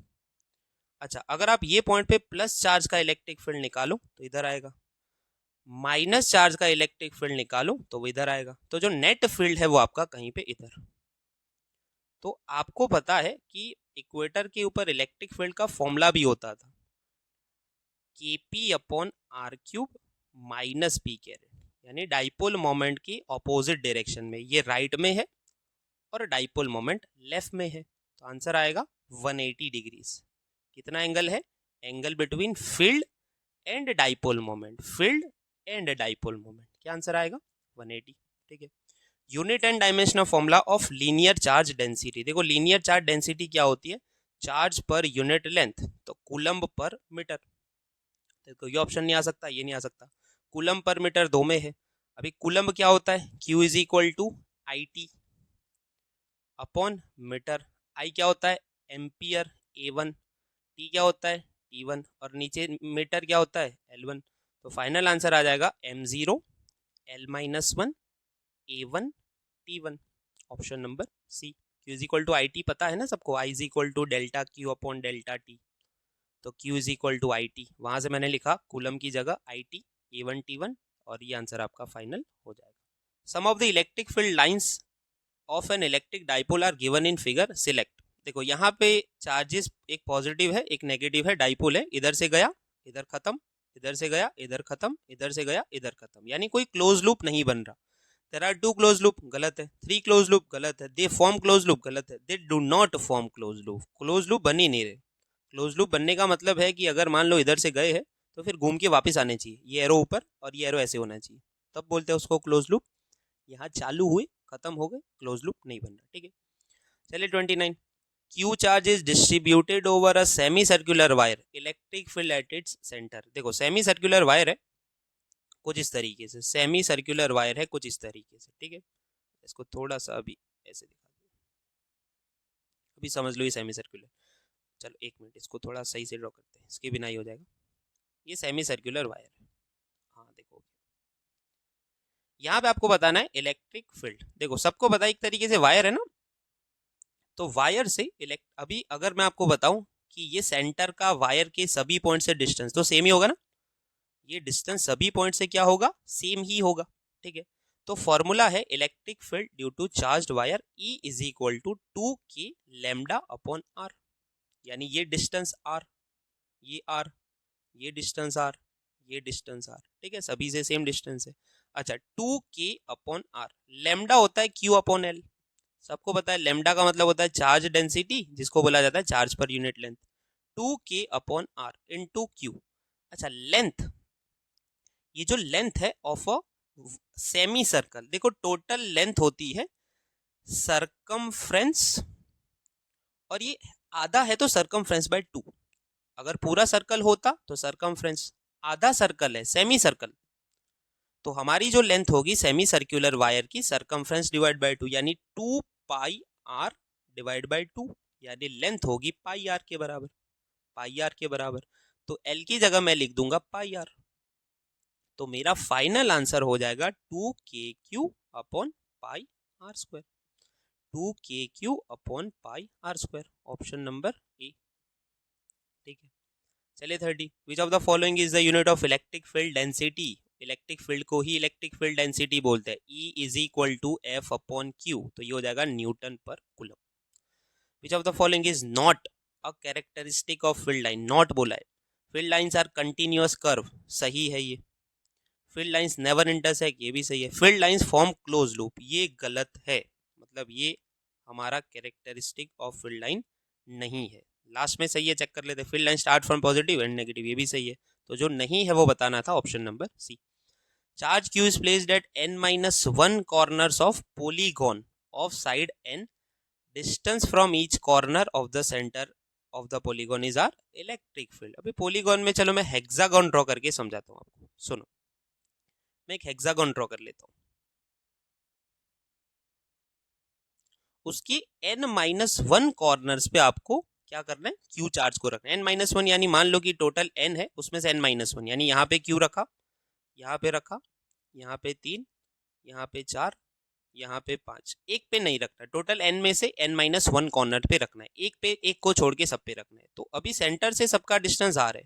अच्छा, अगर आप ये पॉइंट पे प्लस चार्ज का इलेक्ट्रिक फील्ड निकालो तो इधर आएगा, माइनस चार्ज का इलेक्ट्रिक फील्ड निकालो तो वो इधर आएगा. तो जो नेट फील्ड है वो आपका कहीं पे इधर. तो आपको पता है कि इक्वेटर के ऊपर इलेक्ट्रिक फील्ड का फॉर्मूला भी होता था, kp/r³ माइनस p कैरेट, यानी डाइपोल मोमेंट की ऑपोजिट डायरेक्शन में. ये राइट में है और डाइपोल मोमेंट लेफ्ट में है, तो आंसर आएगा 180 डिग्रीज. कितना एंगल है? Angle between field and dipole moment, field and dipole moment. क्या आंसर आएगा? 180. ठीक है. Unit and dimensional formula of linear charge density. देखो लीनियर चार्ज डेंसिटी क्या होती है? चार्ज पर यूनिट लेंथ, तो कूलम्ब पर मीटर. देखो ये ऑप्शन नहीं आ सकता, ये नहीं आ सकता. कूलम्ब पर मीटर 2 में है. अभी कूलम्ब क्या होता है? Q is equal to IT upon metre. I क्या होता है? Ampere A1. T क्या होता है? T1. और नीचे मीटर क्या होता है? L1. तो फाइनल आंसर आ जाएगा M0 L-1 A1 T1. Option number C. Q is equal to IT पता है ना सबको, I is equal to delta Q upon delta T. तो Q is equal to IT, वहाँ से मैंने लिखा कूलम की जगह IT A1 T1, और ये आंसर आपका फाइनल हो जाएगा. Sum of the electric field lines of an electric dipole are given in figure, select. देखो यहाँ पे चार्जेस एक पॉजिटिव है एक नेगेटिव है, डाइपोल है, इधर से गया इधर खत्म, इधर से गया इधर खत्म, इधर से गया इधर खत्म, यानी कोई क्लोज लूप नहीं बन रहा. देयर आर 2 क्लोज लूप, गलत है. 3 क्लोज लूप, गलत है. दे फॉर्म क्लोज लूप, गलत है. They do not form close loop. Close loop बन ही नहीं रहे. क्लोज लूप बनने का मतलब है कि अगर मान लो इधर से गए हैं तो फिर घूम के वापस आने चाहिए, ये एरो ऊपर और ये एरो ऐसे होना चाहिए, तब बोलते हैं उसको क्लोज लूप. यहाँ चालू हुए खत्म हो गए, क्लोज लूप नहीं बन रहा. ठीक है. चलिए 29. Q charge is distributed over a semi circular wire, electric field at its centre. देखो सेमी सर्कुलर वायर है कुछ इस तरीके से, सेमी सर्कुलर वायर है कुछ इस तरीके से. ठीक है. इसको थोड़ा सा अभी ऐसे दिखा दो, अभी समझ लो ये सेमी सर्कुलर. चलो एक मिनट, इसको थोड़ा सही से ड्रॉ करते हैं, इसके बिना ही हो जाएगा. ये सेमी सर्कुलर वायर है. हाँ देखो यहाँ पे आपको बताना है इलेक्ट्रिक फील्ड. देखो सबको पता है एक तरीके से वायर है ना, तो वायर से अभी अगर मैं आपको बताऊं कि ये सेंटर का वायर के सभी पॉइंट से डिस्टेंस तो सेम ही होगा ना, ये डिस्टेंस सभी पॉइंट से क्या होगा? सेम ही होगा. ठीक है. तो फॉर्मूला है electric field due to charged wire E is equal to 2K lambda upon R. यानी ये डिस्टेंस R, ये R, ये डिस्टेंस R, ये डिस्टेंस R. ठीक है, सभी से सेम डिस्टेंस है. अच्छा 2K अपॉन R, लैम्डा होता है Q अपॉन L. सबको पता है लैम्डा का मतलब होता है चार्ज डेंसिटी, जिसको बोला जाता है charge per unit length. 2K upon R into Q. अच्छा लेंथ, ये जो लेंथ है ऑफ अ सेमी सर्कल, देखो टोटल लेंथ होती है सरकमफ्रेंस, और ये आधा है तो सरकमफ्रेंस बाय 2. अगर पूरा सर्कल होता तो सरकमफ्रेंस, आधा सर्कल है सेमी सर्कल, तो हमारी जो लेंथ होगी सेमी सर्कुलर वायर की सरकमफ्रेंस डिवाइड बाय 2, यानी 2 पाई r डिवाइड बाय 2, यानी लेंथ होगी पाई r के बराबर, पाई r के बराबर. तो l की जगह मैं लिख दूंगा पाई r. तो मेरा फाइनल आंसर हो जाएगा 2KQ upon pi r square, 2KQ upon pi r square. Option number A. ठीक है. चलिए 30. Which of the following is the unit of electric field density. Electric field को ही इलेक्ट्रिक फील्ड डेंसिटी बोलते हैं. E is equal to F upon Q, तो ये हो जाएगा newton per coulomb. Which of the following is not a characteristic of field line. Not बोला है. Field lines are continuous curve, सही है ये. फील्ड लाइंस नेवर इंटरसेक्ट, ये भी सही है. Field lines form close loop, ये गलत है, मतलब ये हमारा कैरेक्टरिस्टिक ऑफ फील्ड लाइन नहीं है. लास्ट में सही है, चेक कर लेते. Field line start from positive and negative, ये भी सही है. तो जो नहीं है वो बताना था, option number C. Charge Q is placed at n-1 corners of polygon of side n, distance from each corner of the centre of the polygon is R electric field. अभी पॉलीगॉन में चलो मैं हेक्सागन ड्रॉ करके समझाता हूँ आपको। सुनो, मैं एक हेक्सागन ड्रॉ कर लेता हूँ। उसकी n-1 कॉर्नर्स पे आपको क्या करना है, q चार्ज को रखना है। n-1 यानी मान लो कि टोटल n है, उसमें से n-1 यानी यहाँ पे q रखा, यहाँ पे रखा, यहाँ पे 3, यहाँ पे 4, यहाँ पे 5। एक पे नहीं रखना, टोटल n में से n-1 कॉर्नर पे रखना है। एक पे, एक को छोड़ के सब पे रखना है। तो अभी सेंटर से सबका डिस्टेंस r है,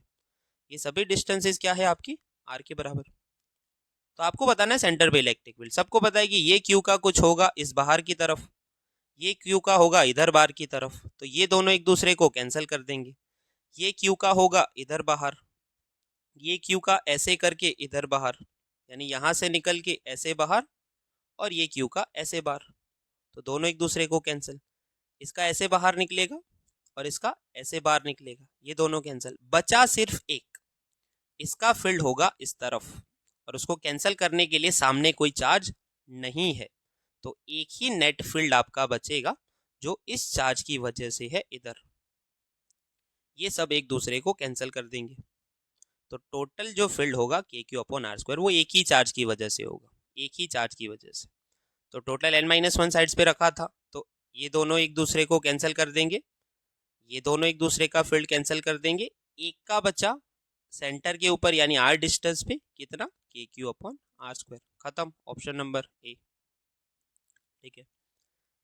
ये सभी डिस्टेंसेस क्या है आपकी r के बराबर। तो आपको बताना है सेंटर पे इलेक्ट्रिक फील्ड। सबको पता है कि ये q का कुछ होगा इस बाहर की तरफ, ये q का होगा इधर बाहर की तरफ, तो ये दोनों एक दूसरे को कैंसिल कर देंगे। ये q का होगा इधर बाहर, ये q का ऐसे करके इधर बाहर, यानी यहाँ से निकल के ऐसे बाहर, और ये q का ऐसे बाहर, तो दोनों एक दूसरे को कैंसिल। इसका ऐसे बाहर निकलेगा और इसका ऐसे बाहर निकलेगा, ये दोनों कैंसिल। बचा सिर्फ एक, इसका फील्ड होगा इस तरफ, और उसको कैंसिल करने के लिए सामने कोई चार्ज नहीं है, तो एक ही नेट फील्ड आपका बचेगा जो इस चार्ज की वजह से है इधर। ये सब एक दूसरे को कैंसिल कर देंगे, तो टोटल जो फील्ड होगा KQ/r² वो एक ही चार्ज की वजह से होगा, एक ही चार्ज की वजह से। तो टोटल n-1 साइड्स पे रखा था, तो ये दोनों एक दूसरे को कैंसिल कर देंगे, ये दोनों एक दूसरे का फील्ड कैंसिल कर देंगे। एक का बचा सेंटर के ऊपर यानी r डिस्टेंस पे, कितना, KQ/r²। खत्म, ऑप्शन नंबर ए। ठीक है।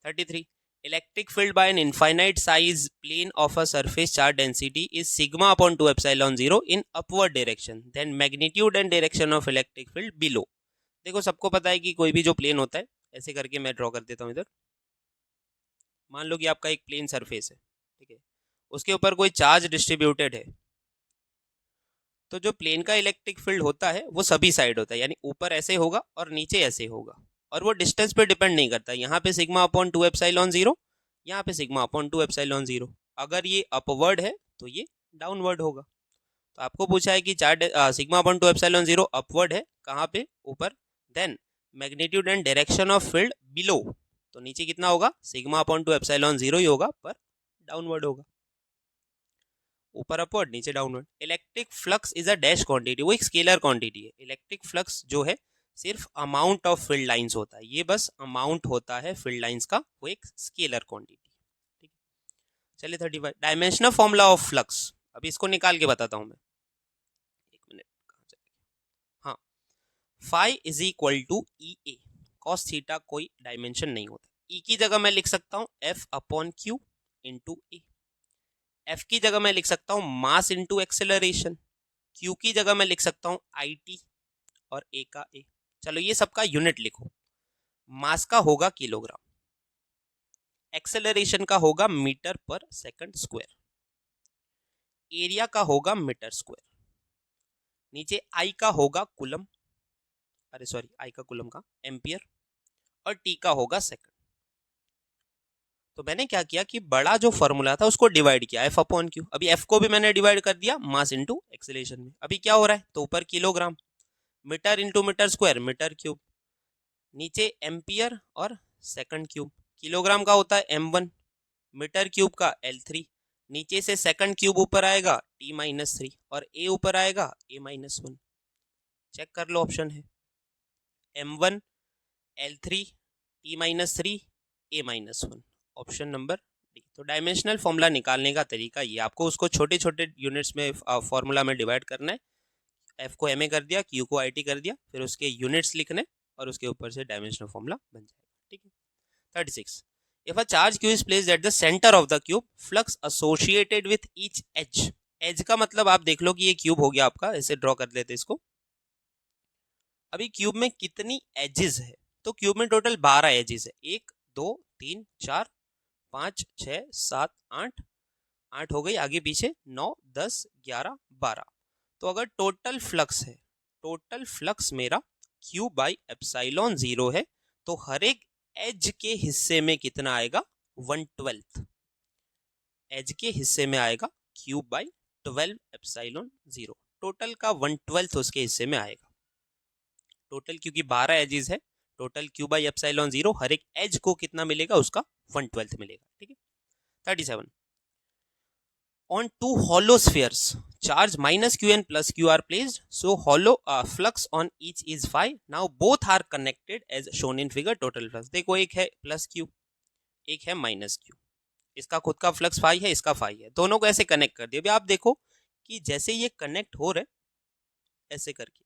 33, electric field by an infinite size plane of a surface charge density is sigma upon 2 epsilon 0 in upward direction, then magnitude and direction of electric field below। देखो सबको पता है कि कोई भी जो प्लेन होता है, ऐसे करके मैं ड्रॉ कर देता हूँ इधर। मान लो कि आपका एक प्लेन सरफेस है, ठीक है, उसके ऊपर कोई चार्ज डिस्ट्रीब्यूटेड है, तो जो प्लेन का इलेक्ट्रिक फील्ड होता है वो सभी साइड होता है, यानी ऊपर ऐसे होगा और नीचे ऐसे होगा, और वो डिस्टेंस पे डिपेंड नहीं करता। यहाँ पे सिग्मा अपॉन 2 एप्सिलॉन 0, यहाँ पे सिग्मा अपॉन 2 एप्सिलॉन 0। अगर ये अपवर्ड है तो ये डाउनवर्ड होगा। तो आपको पूछा है कि सिग्मा अपॉन 2 एप्सिलॉन 0 अपवर्ड है, कहाँ पे, ऊपर। Then magnitude and direction of field below, तो नीचे कितना होगा, सिग्मा अपॉन 2 एप्सिलॉन 0 ही होगा, पर डाउनवर्ड होगा। ऊपर अपवर्ड, नीचे downward. Electric flux is a dash quantity, वो एक स्केलर क्वांटिटी है। इलेक्ट्रिक फ्लक्स जो है सिर्फ अमाउंट ऑफ फील्ड लाइंस होता है, ये बस अमाउंट होता है फील्ड लाइंस का, वो एक स्केलर क्वांटिटी। ठीक है, चलिए 35, डायमेंशनल फॉर्मूला ऑफ फ्लक्स। अभी इसको निकाल के बताता हूं मैं, एक मिनट, हाँ, phi is equal to E A cos theta, कोई डायमेंशन नहीं होता। ई की जगह मैं लिख सकता हूँ F upon Q into A. F की जगह मैं लिख सकता हूँ मास इंटू एक्सेलरेशन, क्यू की जगह मैं लिख सकता हूँ आई टी, और ए का ए। चलो ये सबका यूनिट लिखो। मास का होगा किलोग्राम, एक्सेलरेशन का होगा मीटर पर सेकंड स्क्वायर, एरिया का होगा मीटर स्क्वायर, नीचे आई का होगा कुलम, अरे सॉरी आई का कुलम का एम्पियर, और टी का होगा सेकंड। तो मैंने क्या किया कि बड़ा जो फॉर्मूला था उसको डिवाइड किया, एफ अपॉन क्यू। अभी एफ को भी मैंने डिवाइड कर दिया मास इंटू एक्सेलरेशन में। अभी क्या हो रहा है, तो ऊपर kilogram, metre into metre square metre cube, नीचे एम्पियर और सेकंड क्यूब। किलोग्राम का होता है m1, मीटर क्यूब का L3, नीचे से सेकंड क्यूब ऊपर आएगा T-3, और ए ऊपर आएगा A-1। चेक कर लो, ऑप्शन है m1 L3 T-3 A-1, option number D. तो डायमेंशनल फॉर्मूला निकालने का तरीका ये, आपको उसको छोटे छोटे यूनिट्स में फॉर्मूला में डिवाइड करना है। एफ को एम ए कर दिया, क्यू को आई टी कर दिया, फिर उसके यूनिट्स लिखने, और उसके ऊपर से डायमेंशनल फॉर्मूला बन जाएगा। ठीक है। 36, if a charge Q is placed at the centre of the cube, flux associated with each edge. Edge का मतलब आप देख लो कि ये क्यूब हो गया आपका, ऐसे ड्रॉ कर लेते इसको। अभी क्यूब में कितनी एजेस है, तो क्यूब में टोटल 12 एजेस है, 1 2 3 4 5 6 7 8, 8 हो गई, आगे पीछे 9 10 11 12। तो अगर टोटल फ्लक्स है, टोटल फ्लक्स मेरा Q बाई एप्सिलॉन 0 है, तो हर एक एज के हिस्से में कितना आएगा, 1/12। एज के हिस्से में आएगा Q बाई 12 एप्सिलॉन 0, टोटल का 1/12 उसके हिस्से में आएगा। टोटल क्योंकि 12 एजेस है, टोटल Q बाई एप्सिलॉन 0, हर एक एज को कितना मिलेगा, उसका 1/12 मिलेगा। ठीक है। 37, on two hollow spheres, charge minus q and plus q are placed, so hollow flux on each is phi. Now both are connected as shown in figure. Total flux देखो, एक है प्लस q, एक है minus q. इसका खुद का flux phi है, इसका फाई है, दोनों को ऐसे कनेक्ट कर दिया. अभी आप देखो कि जैसे ये कनेक्ट हो रहे ऐसे करके,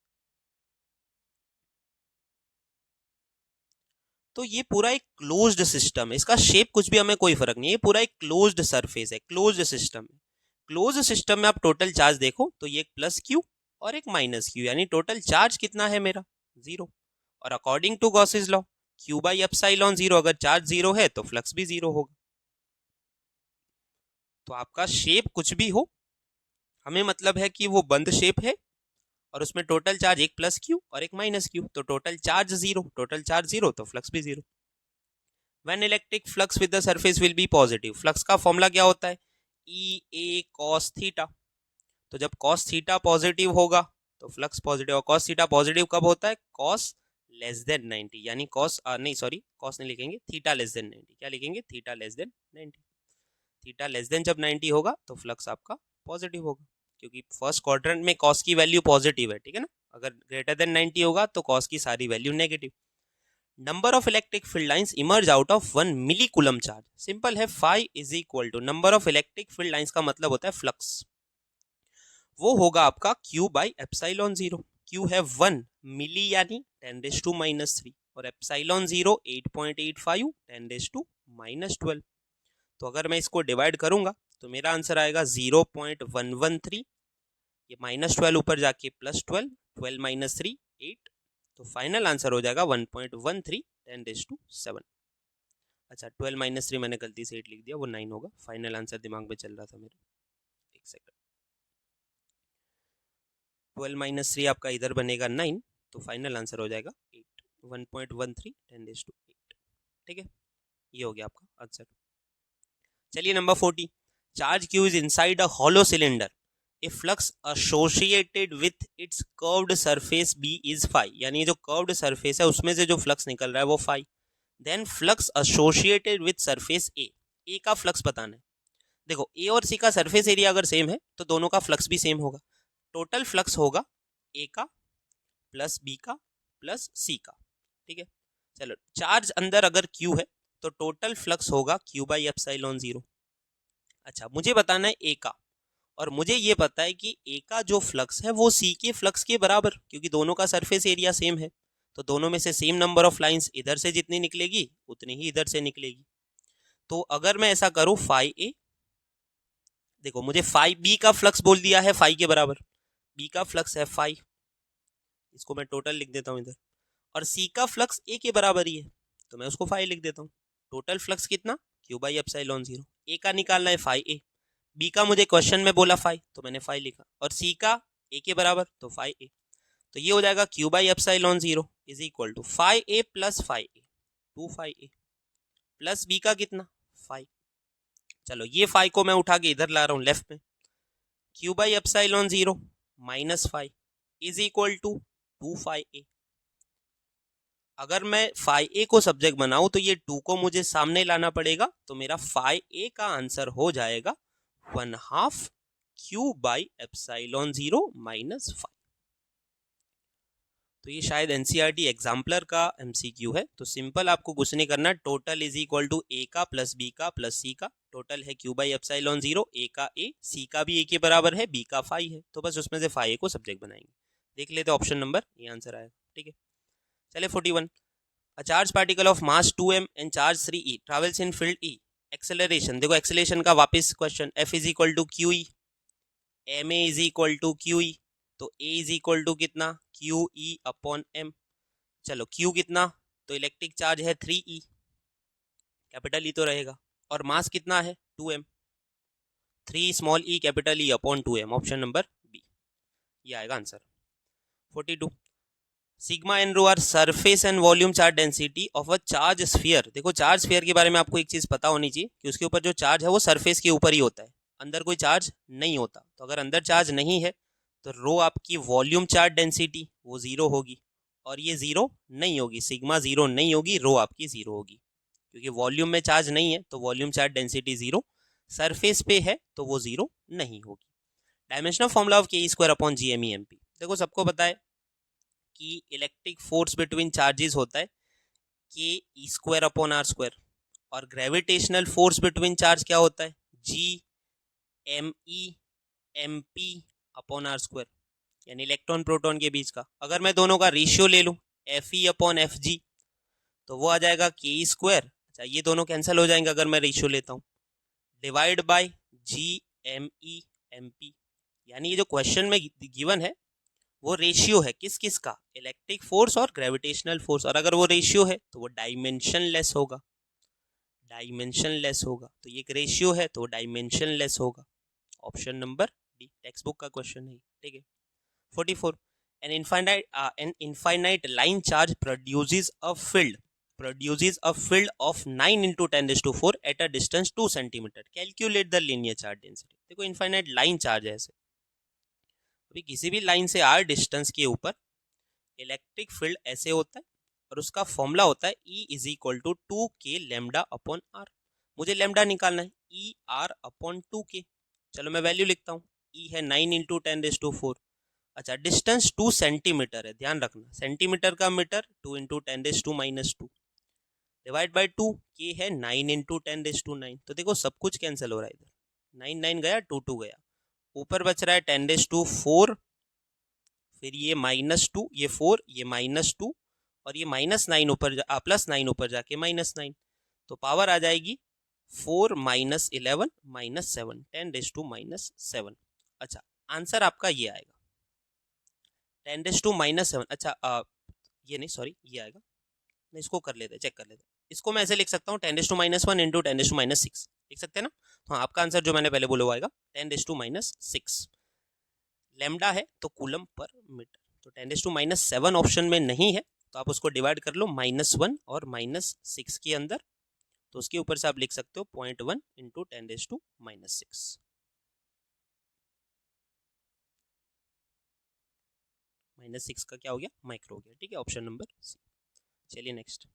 तो ये पूरा एक क्लोज्ड सिस्टम है. इसका शेप कुछ भी हमें कोई फर्क नहीं है, ये पूरा एक क्लोज्ड सरफेस है, क्लोज्ड सिस्टम है. क्लोज्ड सिस्टम में आप टोटल चार्ज देखो तो ये एक प्लस क्यू और एक माइनस क्यू, यानी टोटल चार्ज कितना है मेरा, जीरो. और according to Gauss's law, Q by epsilon zero, अगर चार्ज जीरो है तो फ्लक्स भी जीरो होगा. तो आपका शेप कुछ भी हो, हमें मतलब है कि वो बंद शेप है और उसमें टोटल चार्ज एक प्लस क्यू और एक माइनस क्यू, तो total charge zero, total charge zero तो फ्लक्स भी zero. When electric flux with the surface will be positive, flux का फॉर्मूला क्या होता है, ई ए कॉस थीटा. तो जब कॉस थीटा पॉजिटिव होगा तो फ्लक्स पॉजिटिव, और कॉस थीटा पॉजिटिव कब होता है, कॉस लेस देन 90, यानी कॉस नहीं सॉरी कॉस नहीं लिखेंगे, थीटा लेस देन 90. क्या लिखेंगे, theta less than 90. Theta less than जब 90 होगा तो फ्लक्स आपका पॉजिटिव होगा, क्योंकि फर्स्ट क्वाड्रेंट में कॉस की वैल्यू पॉजिटिव है, ठीक है ना. अगर ग्रेटर देन 90 होगा तो कॉस की सारी value negative. Number of electric field lines emerge out of 1 milli coulomb charge. Simple है, phi is equal to number of electric field lines का मतलब होता है फ्लक्स, वो होगा आपका q by epsilon zero. q है 1 मिली यानी 10⁻³ और एप्सिलॉन जीरो 8.85 10⁻⁻12. तो अगर मैं इसको डिवाइड करूंगा तो मेरा आंसर आएगा 0.113, ये -12 ऊपर जाके +12, 12 माइनस 3 8, तो फाइनल आंसर हो जाएगा 1.13 10⁻7. अच्छा 12 माइनस 3 मैंने गलती से 8 लिख दिया, वो 9 होगा. फाइनल आंसर दिमाग में चल रहा था मेरे, एक सेकंड. 12 माइनस 3 आपका इधर बनेगा 9, तो फाइनल आंसर हो जाएगा 8, 1.13 10⁸. ठीक है, ये हो गया आपका आंसर. चलिए number 40, charge q is inside a hollow cylinder, a flux associated with its curved surface b is phi. यानी जो कर्व्ड सरफेस है उसमें से जो फ्लक्स निकल रहा है वो phi. Then flux associated with surface a का फ्लक्स बताना है. देखो a और c का सरफेस एरिया अगर सेम है तो दोनों का फ्लक्स भी सेम होगा. टोटल फ्लक्स होगा a का प्लस b का प्लस c का. ठीक है, चलो चार्ज अंदर अगर q है तो टोटल फ्लक्स होगा q बाई एप्सिलॉन जीरो. अच्छा मुझे बताना है a का, और मुझे ये पता है कि a का जो फ्लक्स है वो c के फ्लक्स के बराबर, क्योंकि दोनों का सरफेस एरिया सेम है. तो दोनों में से सेम नंबर ऑफ लाइंस, इधर से जितनी निकलेगी उतनी ही इधर से निकलेगी. तो अगर मैं ऐसा करूं फाई a, देखो मुझे फाई b का फ्लक्स बोल दिया है फाई के बराबर, b का फ्लक्स है फाई, इसको मैं टोटल लिख देता हूं इधर, और c का फ्लक्स a के बराबर ही है तो मैं उसको फाई लिख देता हूं. टोटल फ्लक्स कितना, q by epsilon zero. a का निकालना है फाई a, b का मुझे क्वेश्चन में बोला फाई तो मैंने फाई लिखा, और c का a के बराबर तो फाई a. तो ये हो जाएगा q by epsilon zero is equal to phi a plus phi a, 2 phi a plus b का कितना फाई. चलो ये फाई को मैं उठा के इधर ला रहा हूँ लेफ्ट में, q by epsilon zero minus phi is equal to 2 phi a. अगर मैं फाई a को सब्जेक्ट बनाऊं तो ये 2 को मुझे सामने लाना पड़ेगा, तो मेरा फाई a का आंसर हो जाएगा 1/2 q by epsilon zero minus phi. तो ये शायद एनसीईआरटी एग्जाम्पलर का एमसीक्यू है. तो सिंपल आपको कुछ नहीं करना, total is equal to a का प्लस b का प्लस c का, टोटल है q by epsilon zero, a का a, c का भी a के बराबर है, b का फाई है, तो बस उसमें से फाई a को सब्जेक्ट बनाएंगे. देख लेते ऑप्शन नंबर, ये आंसर आएगा. ठीक है, चले 41, a charge particle of mass 2m and charge 3e travels in field e. Acceleration, देखो एक्सेलरेशन का वापस question, f is equal to Q E, M A is equal to Q E, तो a is equal to कितना Q E upon m. चलो q कितना, तो electric charge है 3e, capital E तो रहेगा, और मास कितना है 2m, 3 small e capital E upon 2m, option number B, ये आएगा answer. 42, sigma and rho are surface and volume charge density of a charge sphere. देखो चार्ज स्फीयर के बारे में आपको एक चीज पता होनी चाहिए कि उसके ऊपर जो चार्ज है वो सरफेस के ऊपर ही होता है, अंदर कोई चार्ज नहीं होता. तो अगर अंदर चार्ज नहीं है तो रो आपकी वॉल्यूम चार्ज डेंसिटी वो जीरो होगी, और ये जीरो नहीं होगी, सिग्मा जीरो नहीं होगी, रो आपकी जीरो होगी, क्योंकि वॉल्यूम में चार्ज नहीं है तो volume charge density zero, surface पे है तो वो जीरो नहीं होगी। Dimensional formula of K square upon G M E M P, देखो सबको पता है कि इलेक्ट्रिक फोर्स बिटवीन चार्जेस होता है K square upon R square, और ग्रेविटेशनल फोर्स बिटवीन चार्ज क्या होता है G M E M P upon R square, यानी इलेक्ट्रॉन प्रोटॉन के बीच का। अगर मैं दोनों का रेशियो ले लूँ F E upon F G, तो वो आ जाएगा के स्क्वायर, अच्छा ये दोनों कैंसिल हो जाएंगे अगर मैं रेशियो लेता हूँ, divide by ji M E M P, यानी ये जो क्वेश्चन में गिवन है वो रेशियो है किस किस का, इलेक्ट्रिक फोर्स और ग्रेविटेशनल फोर्स, और अगर वो रेशियो है तो वो डायमेंशन लेस होगा, डायमेंशन लेस होगा, तो ये एक रेशियो है तो वो डायमेंशन लेस होगा। Option number D, text book का क्वेश्चन है, ठीक है। 44, an infinite line charge produces a field of 9 into 10 raised to 4 at a distance 2 centimeter. Calculate the linear charge density. देखो इनफाइनाइट लाइन चार्ज है ऐसे, अभी किसी भी लाइन से r डिस्टेंस के ऊपर इलेक्ट्रिक फील्ड ऐसे होता है, और उसका फॉर्मूला होता है E is equal to 2k lambda upon r। मुझे लैम्डा निकालना है, E r अपॉन 2k। चलो मैं वैल्यू लिखता हूँ, E है 9 इंटू 10 रेज टू 4, अच्छा डिस्टेंस 2 सेंटीमीटर है, ध्यान रखना सेंटीमीटर का metre 2 into 10 raise to minus 2 divide by 2, के है 9 इंटू 10 रेज टू 9, तो देखो सब कुछ कैंसिल हो रहा है, इधर 9 9 गया, 2 2 गया, ऊपर बच रहा है 10 रेज टू 4, फिर ये माइनस 2, ये 4, ये माइनस 2, और ये माइनस 9 ऊपर प्लस 9 ऊपर जाके माइनस 9, तो पावर आ जाएगी 4 minus 11 minus 7, 10 raise to minus 7। अच्छा आंसर आपका ये आएगा 10 रेज टू माइनस 7। अच्छा ये नहीं, सॉरी ये आएगा, नहीं इसको कर लेते, चेक कर लेते, इसको मैं ऐसे लिख सकता हूँ 10 raise to minus 1 into 10 raise to minus 6, लिख सकते हैं ना। हाँ आपका आंसर जो मैंने पहले बोला हुआ आएगा 10 रेज टू माइनस 6। लैम्डा है तो कूलम पर मीटर, तो 10 रेज टू माइनस 7 ऑप्शन में नहीं है, तो आप उसको डिवाइड कर लो -1 और -6 के अंदर, तो उसके ऊपर से आप लिख सकते हो 0.1 इंटू 10 रेज टू माइनस 6, -6 का क्या हो गया, माइक्रो हो गया, ठीक है, ऑप्शन नंबर सी। चलिए next,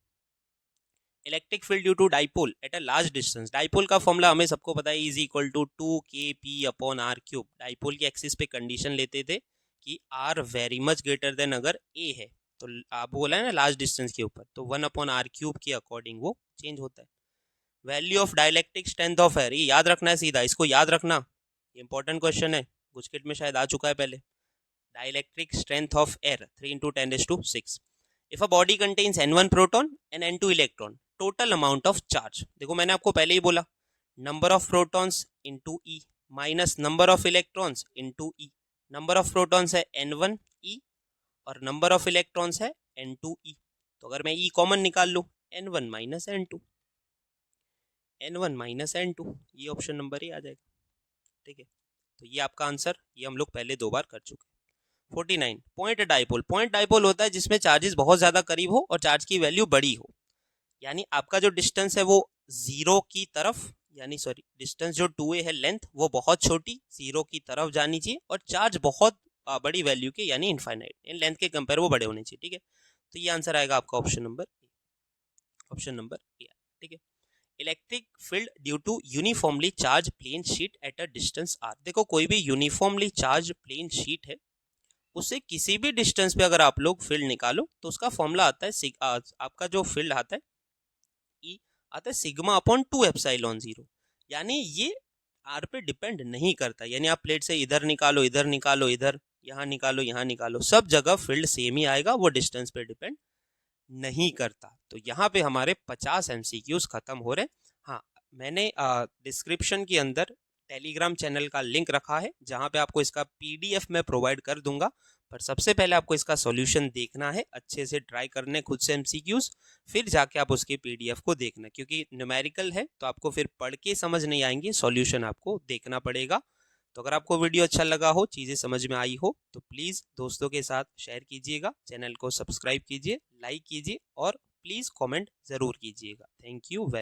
electric field due to dipole at a large distance. Dipole का फॉर्मूला हमें सबको पता है, is equal to 2kp upon r cube. Dipole की एक्सिस पे कंडीशन लेते थे कि r very much greater than अगर a है, तो आप बोला है ना लार्ज डिस्टेंस के ऊपर, तो 1 अपॉन r क्यूब के अकॉर्डिंग वो चेंज होता है। Value of dielectric strength of air, ये याद रखना है सीधा, इसको याद रखना, इंपॉर्टेंट क्वेश्चन है, गुजकिट में शायद आ चुका है पहले। Dielectric strength of air 3 into 10 raise to 6। If a body contains n1 proton and n2 electron, total amount of charge, देखो मैंने आपको पहले ही बोला number of protons into E minus number of electrons into E. Number of protons है n1 ई और number of electrons है n2 ई, तो अगर मैं ई कॉमन निकाल लूँ n1 minus n2, n1 minus n2, ये ऑप्शन नंबर ही आ जाएगा, ठीक है। तो ये आपका आंसर, ये हम लोग पहले 2 बार कर चुके हैं। 49, पॉइंट डाइपोल। पॉइंट डाइपोल होता है जिसमें चार्जेस बहुत ज़्यादा करीब हो और चार्ज की वैल्यू बड़ी हो, यानी आपका जो डिस्टेंस है वो 0 की तरफ, यानी सॉरी डिस्टेंस जो 2a है लेंथ वो बहुत छोटी 0 की तरफ जानी चाहिए, और चार्ज बहुत बड़ी वैल्यू के यानी इनफाइनाइट, इन लेंथ के कंपेयर वो बड़े होने चाहिए, ठीक है। तो ये आंसर आएगा आपका option number A, option number A, ठीक है। Electric field due to uniformly charge plane sheet at a distance r। देखो कोई भी यूनिफॉर्मली चार्ज प्लेन शीट है, उससे किसी भी डिस्टेंस पे अगर आप लोग फील्ड निकालो तो उसका फॉर्मूला आता है आपका जो फील्ड आता है ई आता है सिग्मा अपॉन 2 एप्सिलॉन 0, यानी ये आर पे डिपेंड नहीं करता, यानी आप प्लेट से इधर निकालो इधर निकालो इधर, यहाँ निकालो यहाँ निकालो, सब जगह फील्ड सेम ही आएगा, वो डिस्टेंस पे डिपेंड नहीं करता। तो यहाँ पे हमारे 50 MCQs खत्म हो रहे। हाँ मैंने डिस्क्रिप्शन के अंदर टेलीग्राम चैनल का लिंक रखा है जहाँ पे आपको इसका PDF मैं प्रोवाइड कर दूंगा, पर सबसे पहले आपको इसका सॉल्यूशन देखना है, अच्छे से ट्राई करने खुद से MCQs, फिर जाके आप उसके PDF को देखना, क्योंकि न्यूमेरिकल है तो आपको फिर पढ़ के समझ नहीं आएंगे, सॉल्यूशन आपको देखना पड़ेगा। तो अगर आपको वीडियो अच्छा लगा हो, चीज़ें समझ में आई हो, तो प्लीज़ दोस्तों के साथ शेयर कीजिएगा, चैनल को सब्सक्राइब कीजिए, लाइक कीजिए और प्लीज़ कमेंट ज़रूर कीजिएगा। Thank you very